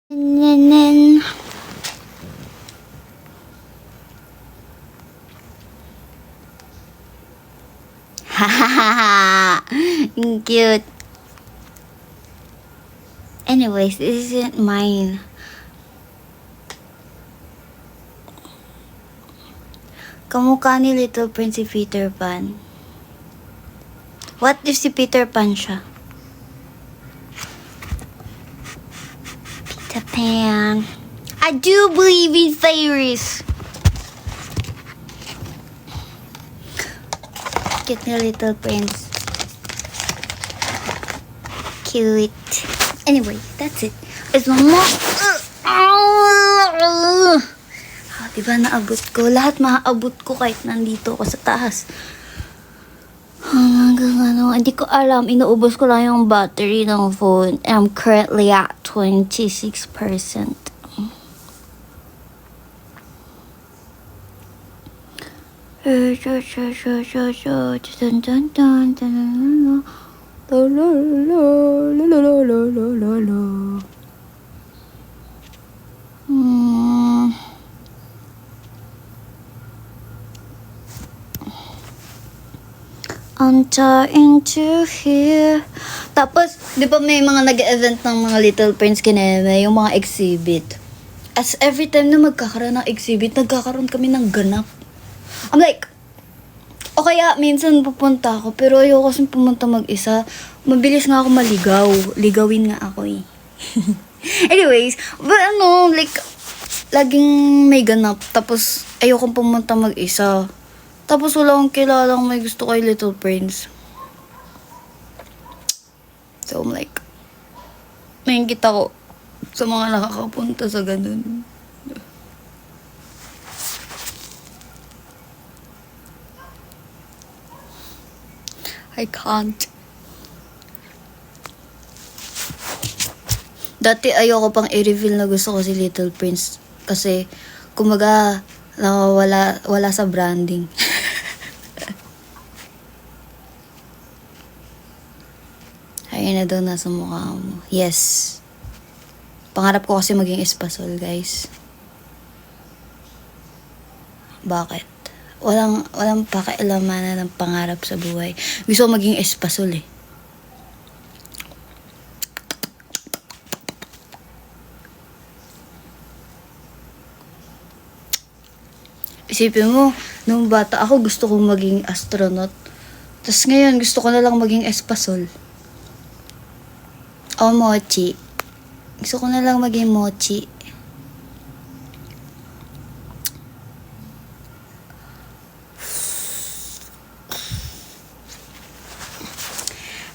And then cute. Anyways, this isn't mine. Kamukha ni Little Prince si Peter Pan. What if si Peter Pan siya? Peter Pan. I do believe in fairies. Cute ni Little Prince. Cute. Anyway, that's it. It's mama. Diba naabot ko? Lahat maaabot ko kahit nandito ako sa taas. Hanggang ano, hindi ko alam. Inuubos ko lang yung battery ng phone. I'm currently at 26%. I'm trying to hear. Tapos, di ba may mga nag-event ng mga Little Prince kineme, yung mga exhibit. As every time na magkakaroon ng exhibit, nagkakaroon kami ng ganap. I'm like, o kaya minsan pupunta ako, pero ayoko kasi pumunta mag-isa. Mabilis nga ako maligaw. Ligawin nga ako eh. Anyways, but ano, like, laging may ganap. Tapos, ayoko pumunta mag-isa. Tapos wala akong kilalang may gusto kay Little Prince. So I'm like, naingit ako sa mga nakakapunta sa ganun. I can't. Dati ayoko pang i-reveal na gusto ko si Little Prince. Kasi, kumaga, wala sa branding. Ayun na daw nasa mukha mo. Yes. Pangarap ko kasi maging espasol, guys. Bakit? Walang pakialamanan ng pangarap sa buhay. Gusto ko maging espasol eh. Isipin mo, nung bata ako gusto kong maging astronaut. Tapos ngayon gusto ko na lang maging espasol. O mochi. Gusto ko na lang maging mochi.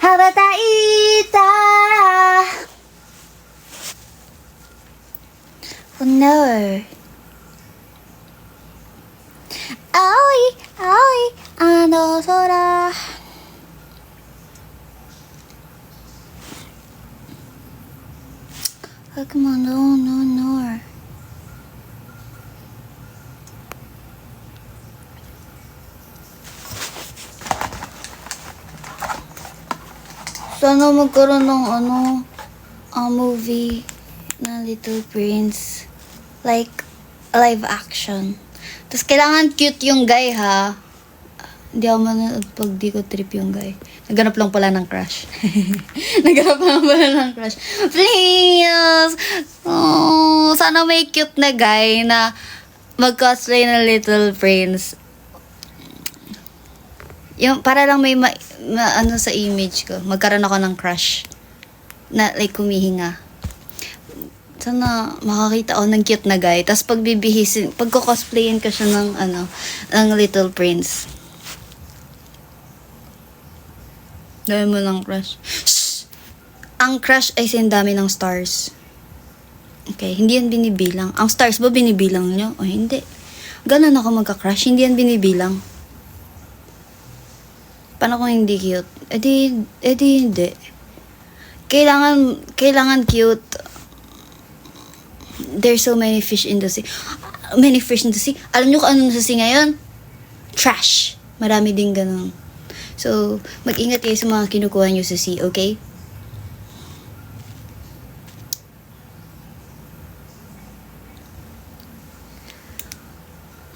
Habataita. Oh no. Aoi, aoi, ano sora. Come on, no. Sana magkaroon ng movie na Little Prince. Like, live action. Tapos kailangan cute yung guy ha. Hindi ako manood pag di ko trip yung guy. Naghanap lang pala ng crush. Naghanap lang pala ng crush. Please! Oh, sana may cute na guy na mag-cosplay na Little Prince. Yung, para lang may ano sa image ko. Magkaroon ako ng crush. Na like humihinga. Sana makakita ako ng cute na guy. Tapos pagko-cosplayin ka siya ng Little Prince. Dami mo ng crush. Shh! Ang crush ay sindami ng stars. Okay, hindi yan binibilang. Ang stars ba binibilang nyo? O hindi. Ganun ako magka-crush. Hindi yan binibilang. Paano kung hindi cute? Edi hindi. Kailangan cute. There's so many fish in the sea. Many fish in the sea. Alam nyo kung ano sa sea ngayon? Trash. Marami din ganun. So, mag-ingat kayo sa mga kinukuha nyo sa sea, okay?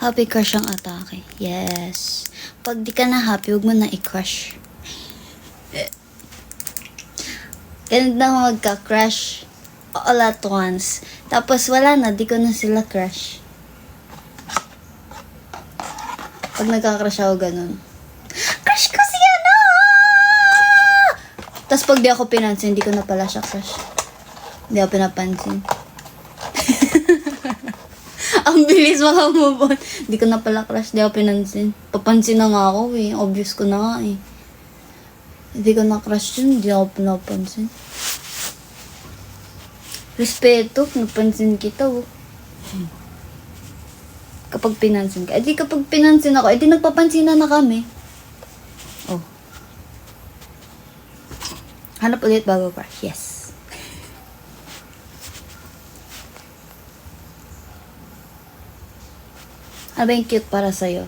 Happy crush ang atake. Yes. Pag di ka na happy, huwag mo na i-crush. Ganun na magka-crush all at once. Tapos wala na, di ko na sila crush. Pag nagka-crush ako ganun. Crush ko siya na! Tapos pag di ako pinansin, di ko na pala siya crush. Di ako pinapansin. Ang bilis makamove on. Di ko na pala crush, di ako pinansin. Papansin na nga ako eh. Obvious ko na nga eh. Hindi ko na crush yun, di ako pinapansin. Respeto, napansin kita oh. Kapag pinansin ka. Di kapag pinansin ako, di nagpapansinan na kami. Oh. Hanap ulit bago crush. Yes. Ano ba yung cute para sa'yo?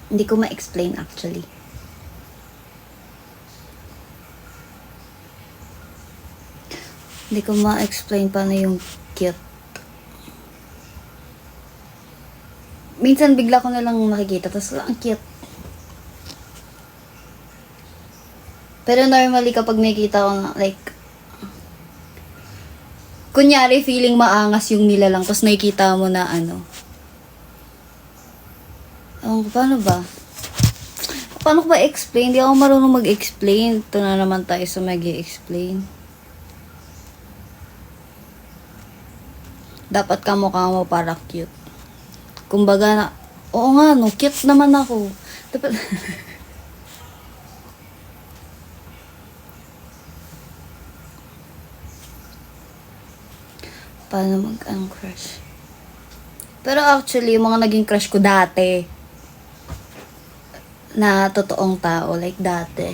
Hindi ko ma-explain actually. Hindi ko ma-explain paano yung cute. Minsan bigla ko na lang nakikita, tapos ang cute. Pero normally kapag nakikita ko na, like, kunyari feeling maangas yung nilalang, tapos nakikita mo na ano. Paano ba? Paano ko ba explain? Di ako marunong mag-explain. Ito na naman tayo sa mag-explain. Dapat kamukha mo para cute. Kumbaga na, oo nga no, cute naman ako. Dapat... Paano mag-crush? Pero actually, yung mga naging crush ko dati, na totoong tao, like dati,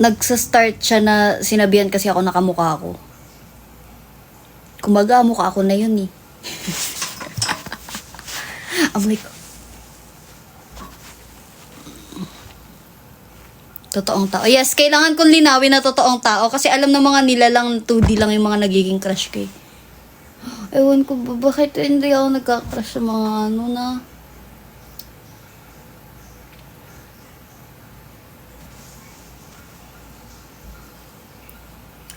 nagsa-start siya na sinabihan kasi ako nakamukha ako. Kumbaga, mukha ako na yun eh. I'm like, totoong tao. Yes, kailangan kong linawin na totoong tao kasi alam ng mga nilalang 2D lang yung mga nagiging crush ko eh. Ewan ko ba, bakit hindi ako nagka-crush sa mga ano na...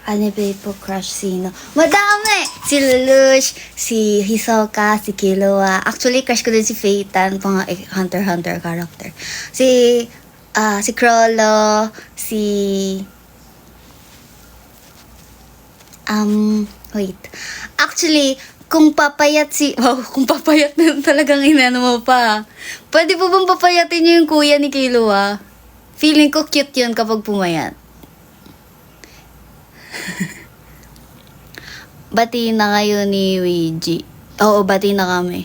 Ano ba po crush sino? Madami! Si Lelouch, si Hisoka, si Killua. Actually, crush ko din si Phaeton, pang Hunter x Hunter character. Si Crollo, wait. Actually, kung papayat kung papayat na talagang inano mo pa. Pwede po bang papayatin niyo yung kuya ni Killua? Feeling ko cute yun kapag pumayat. Bati na kayo ni Luigi. Oo, bati na kami.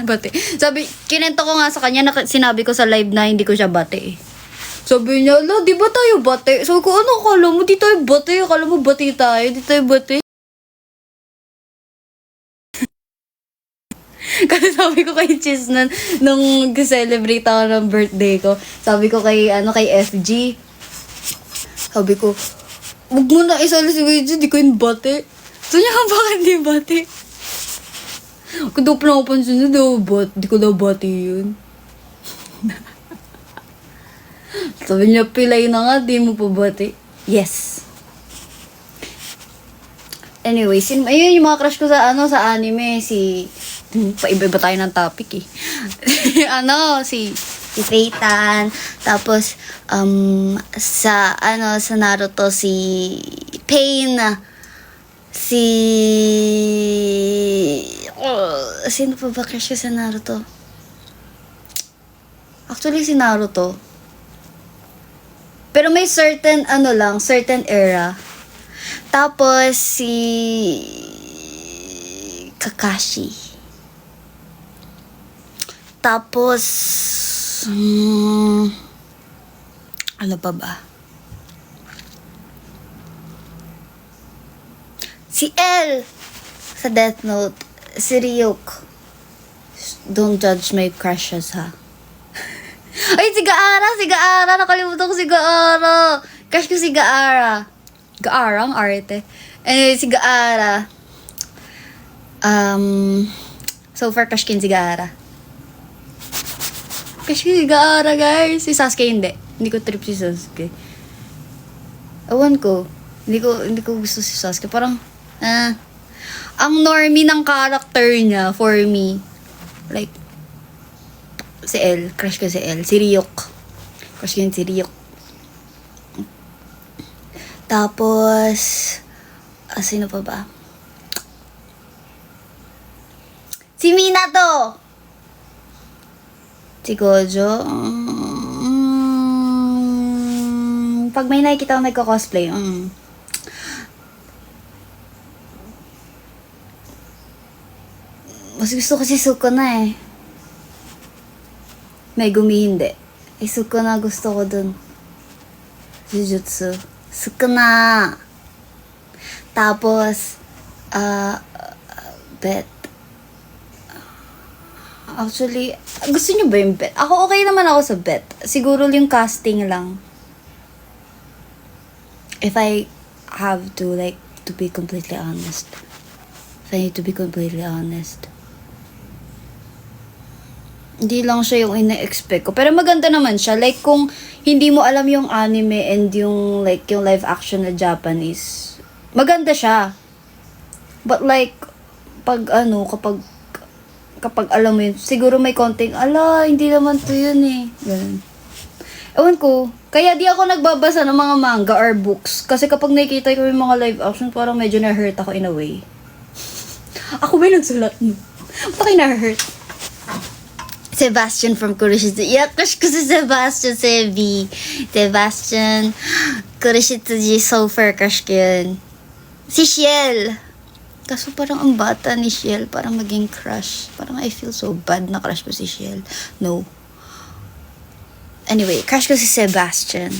Bati. Sabi, kinento ko nga sa kanya, sinabi ko sa live na hindi ko siya bati. Sabi niya, di ba tayo bati? Sabi ko, ano akala mo? Di tayo bati. Akala mo bati tayo? Di tayo bati. Kasi sabi ko kay Chiz nung celebrate ako ng birthday ko, sabi ko kay FG, sabi ko, huwag mo na isali si Luigi, di ko yung bati. So niya, bakit di bati? Kung daw pinapansin niya, di ko daw bati yun. Sabi niya, pilay na nga, di mo pa bati. Yes. Anyways, ayun yung mga crush ko sa anime, paiba-iba tayo ng topic eh. si Phaeton, tapos sa Naruto si Pain, sino pa ba crush ko sa Naruto? Actually si Naruto. Pero may certain era. Tapos si Kakashi. Tapos ano pa ba? Si L sa Death Note. Si Ryuk. Don't judge my crushes ha. Ay, si Gaara! Nakalimutan ko si Gaara. Crush ko si Gaara. Gaara, ang arte. Anyway, si Gaara. So far, crush ko yun si Gaara. Crush ko si Gaara, guys. Si Sasuke, hindi. Hindi ko trip si Sasuke. Ewan ko. Hindi ko gusto si Sasuke. Parang, ang normie ng character niya, for me, like, si L. Crush ko si L. Si Ryuk. Crush ko yun si Ryuk. Tapos, sino pa ba? Si Minato! Si Gojo. Pag may nakikita ko nagko-cosplay, mas gusto ko si Sukuna eh. Megumi hindi. Sukuna gusto ko dun. Jujutsu. Sukuna. Tapos, Bet. Actually, gusto niyo ba yung Bet? Ako okay naman ako sa Bet. Siguro yung casting lang. If I have to, like, to be completely honest. If I need to be completely honest. Hindi lang siya yung ina-expect ko. Pero maganda naman siya. Like, kung hindi mo alam yung anime and yung, like, yung live action na Japanese, maganda siya. But, like, kapag alam mo yun, siguro may konting, hindi naman to yun eh. Ganun. Ewan ko, kaya di ako nagbabasa ng mga manga or books. Kasi kapag nakikita ko yung mga live action, parang medyo na-hurt ako in a way. Ako ba yung nagsulat mo? Ba't ako na-hurt? Sebastian from Kurishitsuji. Yeah, crush ko si Sebastian, Sebi. Sebastian, Kurishitsuji, so far crush ko yun. Si Shiel. Kaso parang ang bata ni Shiel, parang maging crush. Parang I feel so bad na crush ko si Shiel. No. Anyway, crush ko si Sebastian.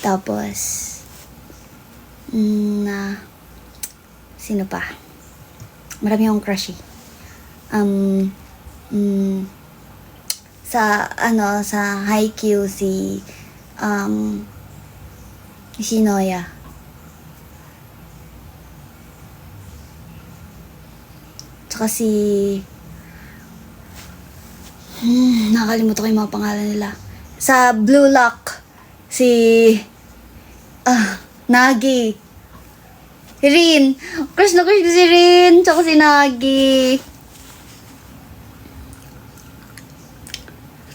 Tapos, sino pa? Marami akong crush eh. Sa Haikyuu si Shinoya. Tsaka si nakakalimutan ko yung mga pangalan nila. Sa Blue Lock si Nagi. Rin. Crush na crush ko si Rin. Tsaka si Nagi.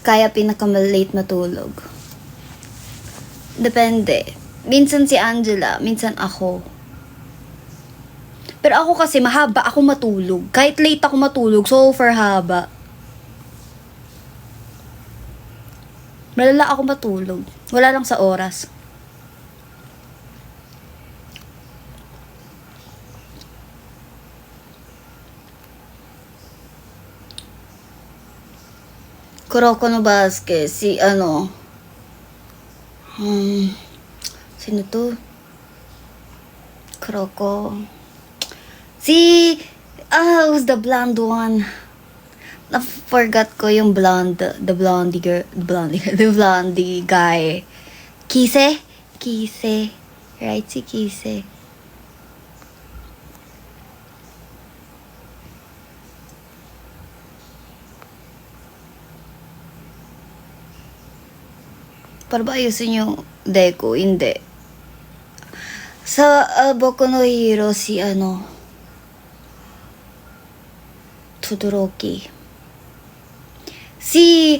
Kaya pinaka-late matulog. Depende. Minsan si Angela, minsan ako. Pero ako kasi mahaba ako matulog. Kahit late ako matulog, so far haba. Malala ako matulog. Wala lang sa oras. Kuroko no Basuke, si sino to? Kuroko. Si, who's the blonde one? Na-forgot ko yung blonde, the blondie guy. Kise? Kise. Right, si Kise. Para ba ayusin yung Deku? Hindi. Sa Boku no Hero, si Todoroki. Si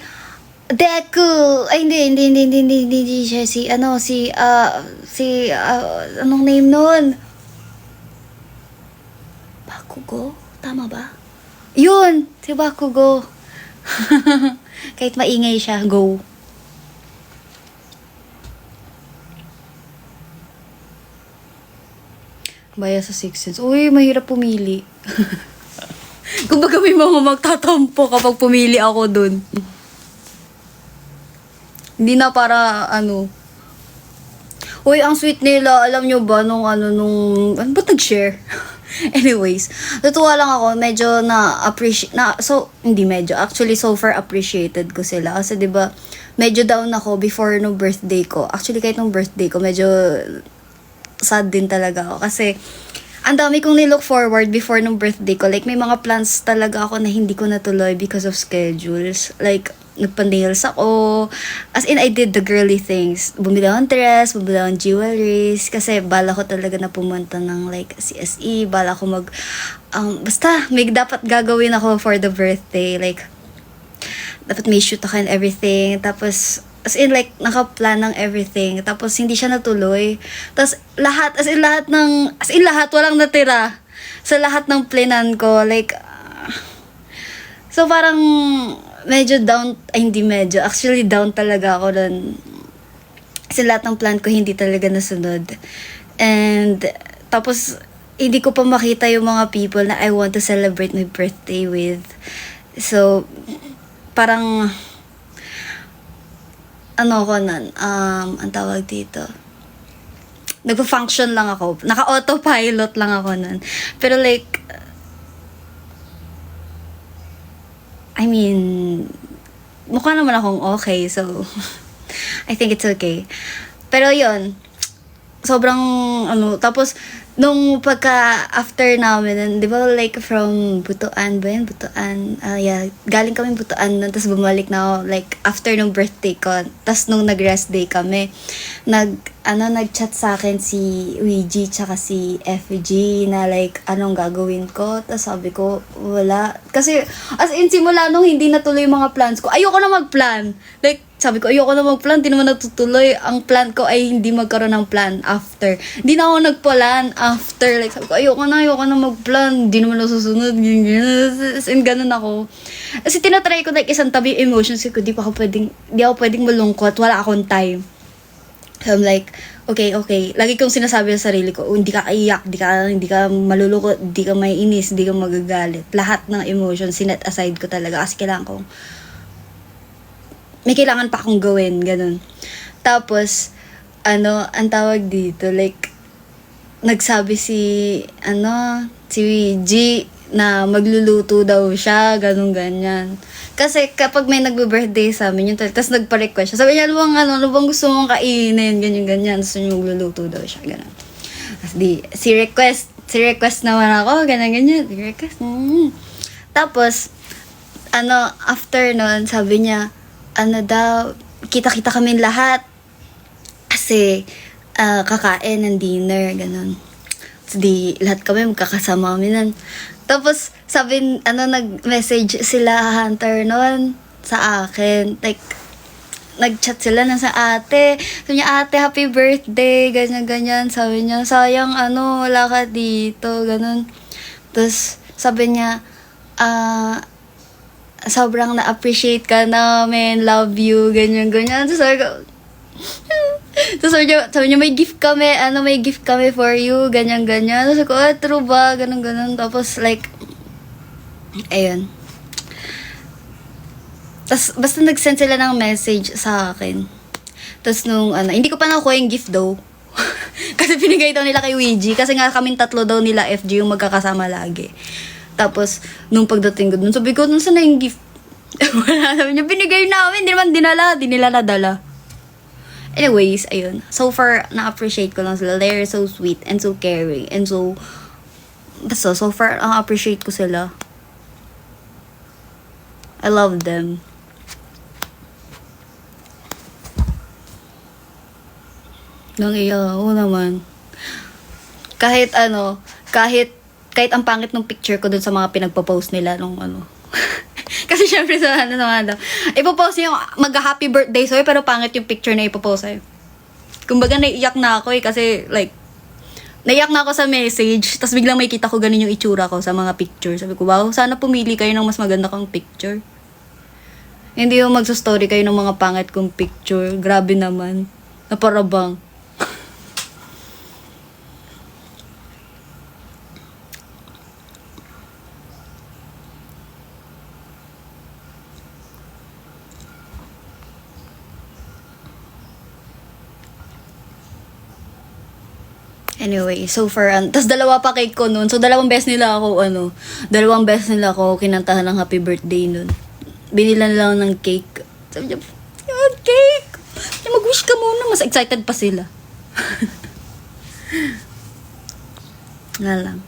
Deku! Ay, hindi siya. Anong name nun? Bakugo? Tama ba? Yun! Si Bakugo. Kahit maingay siya, go. Baya sa Six Sense. Uy, mahirap pumili. Kumbaga may mga magtatampo kapag pumili ako dun. Hindi na para, Uy, ang sweet nila. Alam nyo ba, ano ba't nag-share? Anyways, natuwa lang ako. Medyo actually, so far appreciated ko sila. Kasi, diba, medyo down ako before no birthday ko. Actually, kahit nung birthday ko, medyo sad din talaga ako. Kasi, ang dami kong nilook forward before nung birthday ko. Like, may mga plans talaga ako na hindi ko natuloy because of schedules. Like, nagpa-nails ako. As in, I did the girly things. Bumili ako ng dress, bumili ako ng jewelries. Kasi, bala ko talaga na pumunta ng like CSE. Bala ko basta, may dapat gagawin ako for the birthday. Like, dapat may shoot ako and everything. Tapos, as in like, nakaplan ng everything. Tapos, hindi siya natuloy. Tapos, as in lahat, walang natira. Sa lahat ng planan ko. Like, so parang, medyo down, hindi medyo, actually down talaga ako nun. Kasi lahat ng plan ko hindi talaga nasunod. And, tapos, hindi ko pa makita yung mga people na I want to celebrate my birthday with. So, parang, ano ko nun, ang tawag dito, nagpa-function lang ako. Naka-autopilot lang ako nun. Pero like, I mean, mukha naman akong okay, so, I think it's okay. Pero yun, sobrang, tapos, nung after namin, di ba like from Butuan ba yun? Butuan, yeah, galing kami Butuan nun, tapos bumalik na ako, like, after nung birthday ko, tapos nung nag-rest day kami, nag-chat sa akin si Ouija tsaka si FG na like, anong gagawin ko? Tapos sabi ko, wala. Kasi, as in, simula nung hindi natuloy yung mga plans ko, ayoko na mag-plan. Like, sabi ko, ayoko na mag-plan, di naman natutuloy. Ang plan ko ay hindi magkaroon ng plan after. Hindi na ako nag-plan after. Like, sabi ko, ayoko na mag-plan. Di naman nasusunod. And ganun ako. Kasi tinatry ko like isang tabi yung emotions ko. Di ako pwedeng malungkot. Wala akong time. So I'm like, okay. Lagi kong sinasabi sa sarili ko, hindi ka iyak, hindi ka malulungkot, hindi ka maiinis, hindi ka magagalit. Lahat ng emotions, sinet aside ko talaga. Kasi may kailangan pa akong gawin, ganun. Tapos, ang tawag dito, like, nagsabi si G na magluluto daw siya, ganyan. Kasi kapag may nagbe-birthday sa amin, yun, tapos nagpa-request siya. Sabi niya, ano bang gusto mong kainin, ganyan. Gusto niya magluluto daw siya, ganun. Tapos si request naman ako, ganyan. Si request, Tapos, after nun, sabi niya, daw, kita-kita kami lahat. Kasi, kakain ng dinner, ganun. So, lahat kami magkakasama kami nun. Tapos, nag-message sila Hunter nun sa akin. Like, nag-chat sila na sa ate. Sabi niya, ate, happy birthday, ganyan. Sabi niya, sayang, wala ka dito, ganun. Tapos, sabi niya, sobrang na-appreciate ka namin, love you, ganyan. So, sabi niya, may gift kami for you, ganyan. So, sabi ko, true ba, ganun. Tapos, like, ayun. Tapos, basta nag-send sila ng message sa akin. Tapos, hindi ko pa nakuha yung gift daw. Kasi pinigay daw nila kay Ouija. Kasi nga kaming tatlo daw nila FG yung magkakasama lagi. Tapos, nung pagdating ko dun, sabi ko, saan na yung gift? Wala, sabi niya, binigay namin, di nila nadala. Anyways, ayun. So far, na-appreciate ko lang sila. They're so sweet and so caring and so far, na-appreciate ko sila. I love them. Oo naman. Kahit ang pangit ng picture ko dun sa mga pinagpo-post nila nung Kasi syempre ipopost niya yung mag-happy birthday sa'yo, pero pangit yung picture na ipopost sa'yo. Kumbaga, naiiyak na ako kasi like, naiyak na ako sa message, tapos biglang may kita ko ganun yung itsura ko sa mga picture. Sabi ko, wow, sana pumili kayo ng mas maganda kong picture. Hindi yung magsa-story kayo ng mga pangit kong picture. Grabe naman. Naparabang. Anyway, so far, tas dalawa pa cake ko nun. So, dalawang beses nila ako kinantahan ng happy birthday nun. Binilan lang ng cake. Sabi niya, cake! Mag-wish ka muna. Mas excited pa sila. Nga lang.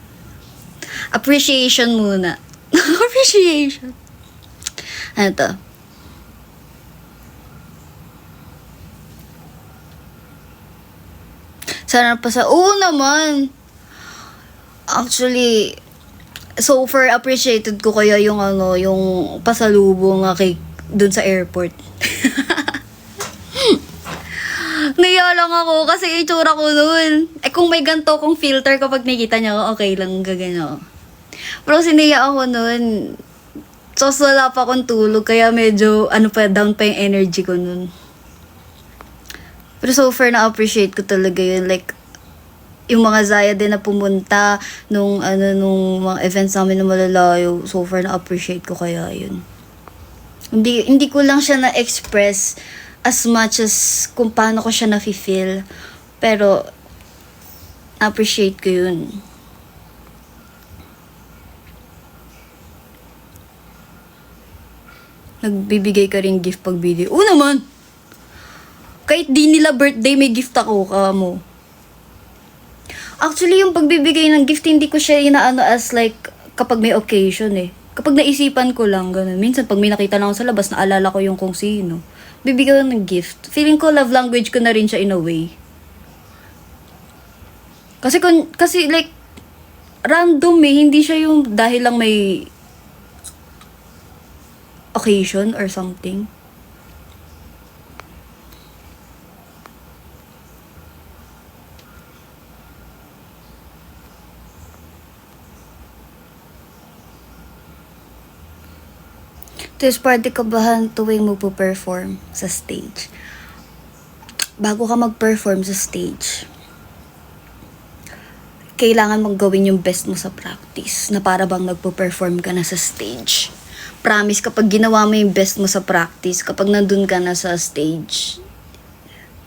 Appreciation muna. Appreciation. Ano to? Sana pa sa... Oo naman! Actually, so far appreciated ko kaya yung yung pasalubong nga kay dun sa airport. Naiya lang ako kasi itsura ko nun. Eh kung may ganito kong filter kapag nakita niya ako, okay lang gagano. Pero sinaya ako nun. So wala pa akong tulog kaya medyo down pa yung energy ko nun. Pero so far na-appreciate ko talaga yun. Like, yung mga Zaya din na pumunta nung mga events namin na malalayo, so far na-appreciate ko kaya yun. Hindi ko lang siya na-express as much as kung paano ko siya na-feel. Pero, appreciate ko yun. Nagbibigay ka rin gift pag video. Oo naman! Kahit di nila birthday, may gift ako mo. Actually, yung pagbibigay ng gift, hindi ko siya inaano as like kapag may occasion eh. Kapag naisipan ko lang, ganun. Minsan, pag may nakita lang ako sa labas, naalala ko yung kung sino. Bibigyan ko ng gift. Feeling ko love language ko na rin siya in a way. Kasi like, random eh. Hindi siya yung dahil lang may occasion or something. Tapos party kabahan tuwing magpo-perform sa stage. Bago ka mag-perform sa stage, kailangan mong gawin yung best mo sa practice na para bang nagpo-perform ka na sa stage. Promise, kapag ginawa mo yung best mo sa practice, kapag nandun ka na sa stage,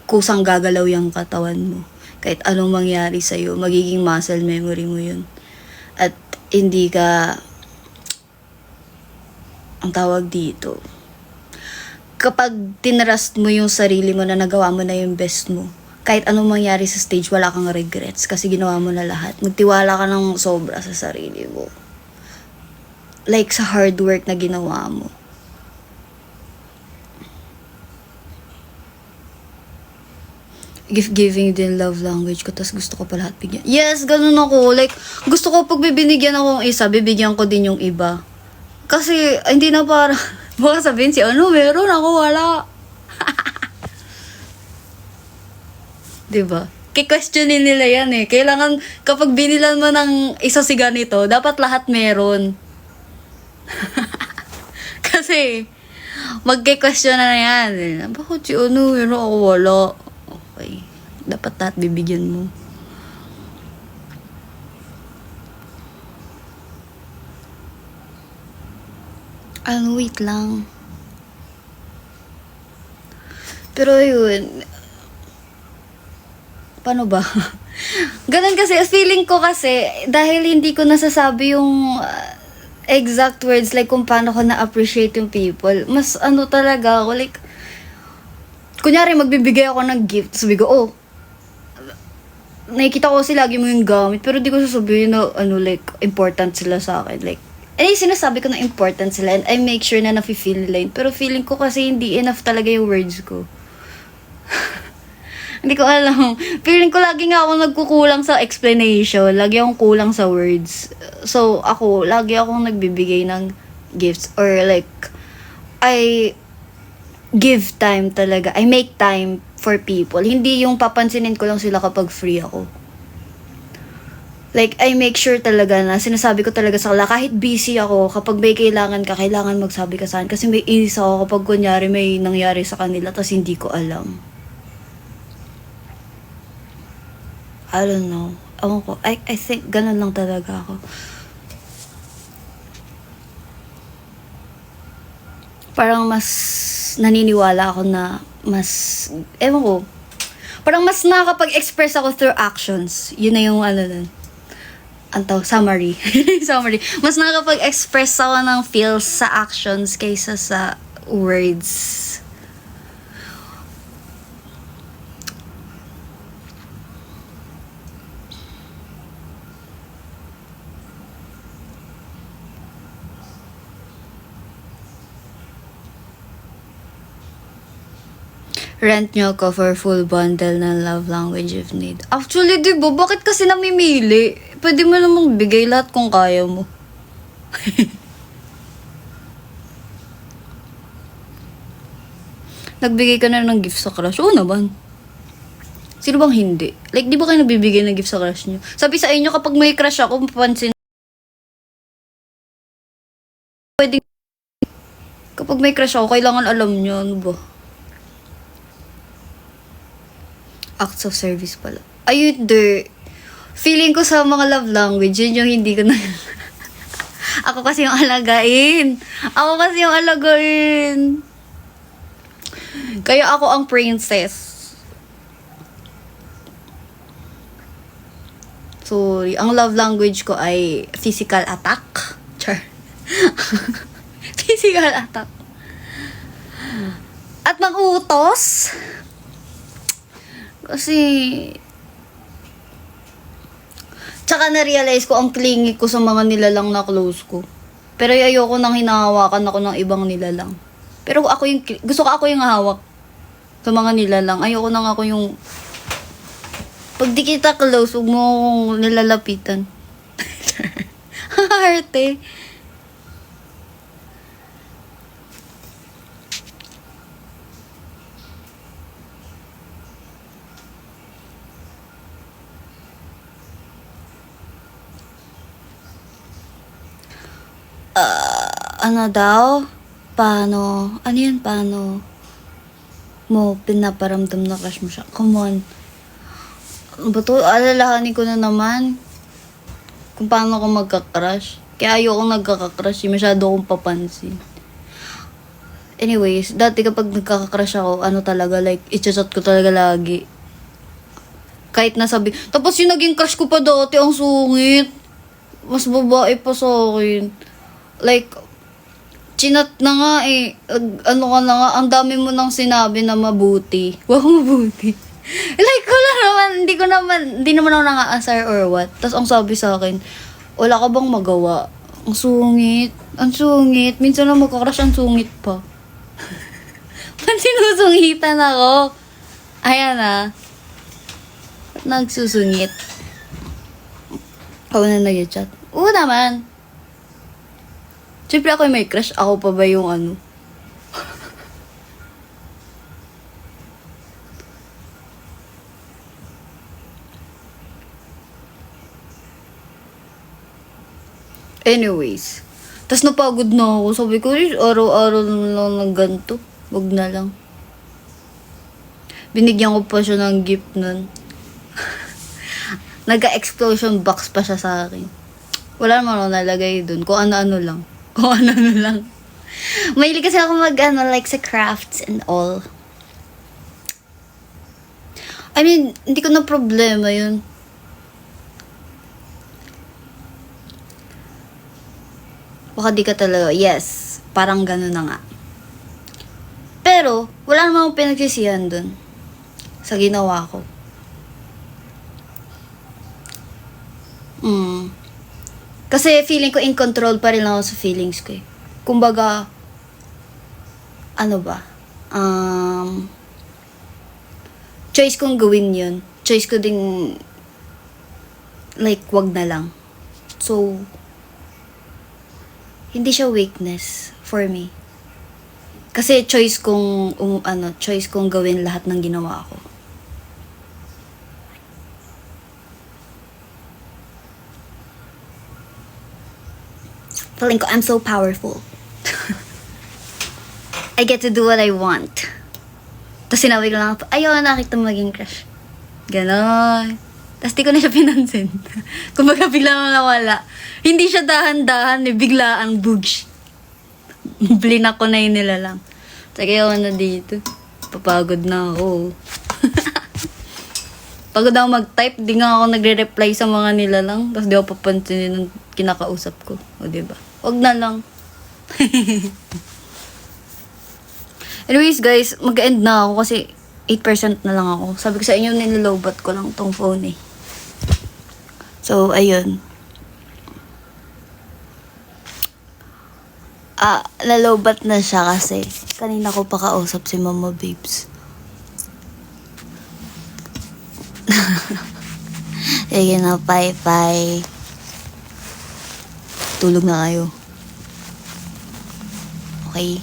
kusang gagalaw yung katawan mo. Kahit anong mangyari sa'yo, magiging muscle memory mo yun. At hindi ka, ang tawag dito, kapag tinrust mo yung sarili mo na nagawa mo na yung best mo, kahit anong mangyari sa stage, wala kang regrets kasi ginawa mo na lahat. Magtiwala ka ng sobra sa sarili mo. Like sa hard work na ginawa mo. Gift giving din love language ko, tas gusto ko pa lahat bigyan. Yes, ganun ako. Like, gusto ko pag bibinigyan akong isa, bibigyan ko din yung iba. Kasi, hindi na para, baka sabihin si meron ako, wala. Diba? Ki-questionin nila yan eh. Kailangan, kapag binilan mo ng isa si ganito, dapat lahat meron. Kasi, magki-question na yan. Bakit si meron ako, wala. Okay. Dapat lahat bibigyan mo. Wait lang. Pero yun, paano ba? Ganun kasi, feeling ko kasi, dahil hindi ko nasasabi yung exact words, like kung paano ko na-appreciate yung people, mas talaga ako, like, kunyari magbibigay ako ng gift, sabi ko, nakikita ko kasi lagi mo yung gamit, pero di ko sasabihin na, like, important sila sa akin, like, sinasabi ko na important sila and I make sure na nafe-feel nila yun. Pero feeling ko kasi hindi enough talaga yung words ko. Hindi ko alam. Feeling ko lagi nga ako nagkukulang sa explanation. Lagi akong kulang sa words. So, lagi akong nagbibigay ng gifts. Or like, I give time talaga. I make time for people. Hindi yung papansinin ko lang sila kapag free ako. Like, I make sure talaga na sinasabi ko talaga sa kanila, kahit busy ako, kapag may kailangan ka, kailangan magsabi ka sa akin. Kasi may inis ako kapag kunyari may nangyari sa kanila, tas hindi ko alam. I don't know. Ewan ko. I think ganun lang talaga ako. Parang mas naniniwala ako na ewan ko. Parang mas nakakapag-express ako through actions. Yun na yung nun. Summary. Summary. Mas nakakapag-express ako ng feels sa actions kaysa sa words. Rent nyo ko for full bundle ng love language if need. Actually, di ba? Bakit kasi namimili? Pwede mo namang bigay lahat kung kaya mo. Nagbigay ka na ng gift sa crush? Oo naman. Sino bang hindi? Like, di ba kayo nabibigay ng gift sa crush nyo? Sabi sa inyo, kapag may crush ako, mapapansin. Pwede. Kapag may crush ako, kailangan alam nyo. Ano ba? Acts of service pala. Ayun, feeling ko sa mga love language, yun yung hindi ko na... Ako kasi yung alagain. Kaya ako ang princess. Sorry, ang love language ko ay physical attack. Char. Physical attack. At mag-utos. Kasi... Tsaka na-realize ko ang clingy ko sa mga nilalang na close ko. Pero ayoko nang hinahawakan ako ng ibang nilalang. Pero gusto ko ako yung hawak sa mga nilalang. Ayoko nang ako yung... Pag di kita close, huwag mo akong nilalapitan. Harte. Ano daw? Paano? Ano yun? Paano mo pinaparamdam na crush mo siya? Come on. Ano ba to? Alalahanin ko na naman kung paano ako magka-crush. Kaya ayoko nagkaka-crush. Masyado akong papansin. Anyways, dati kapag nagkaka-crush ako, ano talaga, like, i-chat ko talaga lagi. Kahit nasabi. Tapos yung naging crush ko pa dati, ang sungit. Mas babae pa sa akin. Like, chinat na nga eh. Ano ka na nga, ang dami mo nang sinabi na mabuti. Wow, mabuti. Like, wala naman, hindi naman ako nang-aasar or what. Tapos ang sabi sa akin, wala ka bang magawa? Ang sungit. Minsan lang magkakrush, ang sungit pa. Sinusungitan ako. Ayan ah. Nagsusungit. Ako na nag-chat. Oo naman. Siyempre ako yung may crush. Ako pa ba yung ano? Anyways. Tas napagod na ako. Sabi ko, araw-araw na lang ng ganito. Wag na lang. Binigyan ko pa siya ng gift nun. Nagka-explosion box pa siya sa akin. Wala naman ako nalagay dun. Kung ano-ano lang. Mahilig kasi ako like sa crafts and all. I mean, hindi ko na problema yun. Baka di ka talaga, yes, parang gano'n na nga. Pero, wala naman akong pinagsisihan dun sa ginawa ko. Kasi feeling ko in control pa rin ako sa feelings ko eh. Kumbaga, ano ba? Choice kong gawin yun. Choice ko ding, like, wag na lang. So, hindi siya weakness for me. Kasi choice kong, choice kong gawin lahat ng ginawa ko. Feeling ko I'm so powerful. I get to do what I want. Tapos sinabi ko lang, ayaw na nakita maging crush. Ganon. Tapos di ko na siya pinansin. Kumbaga bigla na nawala. Hindi siya dahan-dahan, biglaan, bugs. Blinak ko na yun nila lang. Sige ako na dito. Papagod na ako. Pagod ako mag-type, di nga ako nagre-reply sa mga nila lang. Tapos di ako papansinin ng kinakausap ko. O diba? Wag na lang. Anyways guys, mag-end na ako kasi 8% na lang ako. Sabi ko sa inyo, nilalobat ko lang tong phone eh. So, ayun. Lalobat na siya kasi kanina ko pa kausap si Mama Babes. Sige na, bye-bye. Tulog na kayo. Okay?